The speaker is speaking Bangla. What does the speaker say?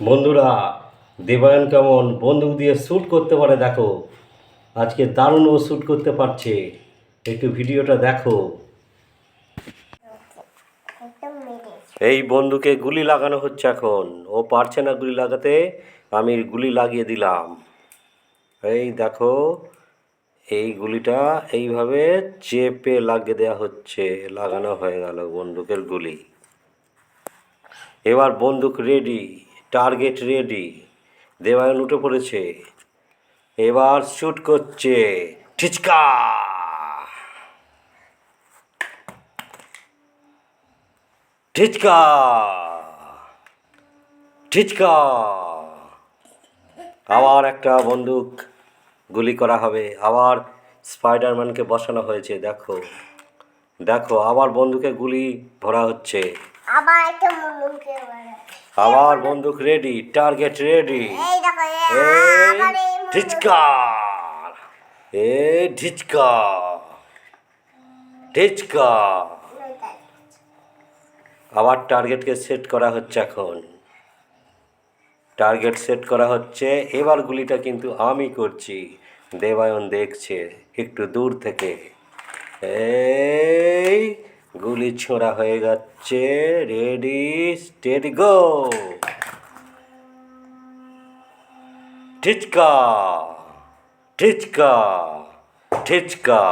বন্ধুরা, দেবায়ন কেমন বন্দুক দিয়ে শ্যুট করতে পারে দেখো। আজকে দারুণ ও শ্যুট করতে পারছে। একটু ভিডিওটা দেখো। এই বন্দুকে গুলি লাগানো হচ্ছে এখন। ও পারছে না গুলি লাগাতে, আমি গুলি লাগিয়ে দিলাম। এই দেখো, এই গুলিটা এইভাবে চেপে লাগিয়ে দেওয়া হচ্ছে। লাগানো হয়ে গেল বন্দুকের গুলি। এবার বন্দুক রেডি, টার্গেট রেডি। দেবায়ন উঠে পড়েছে, এবার শ্যুট করছে। ঠিচকা, ঠিচকা, ঠিচকা। আবার একটা বন্দুক গুলি করা হবে। আবার স্পাইডারম্যানকে বসানো হয়েছে। দেখো দেখো, আবার বন্দুকে গুলি ভরা হচ্ছে। আবার বন্দুক রেডি, টার্গেট রেডি। ঠিচকা, ঠিচকা, ঠিচকা। আবার টার্গেটকে সেট করা হচ্ছে এখন। টার্গেট সেট করা হচ্ছে। এবার গুলিটা কিন্তু আমি করছি, দেবায়ন দেখছে একটু দূর থেকে। এই গুলি ছোঁড়া হয়ে যাচ্ছে। রেডি, স্টেডি, গো। ঠিচকা, ঠিচকা, ঠিচকা।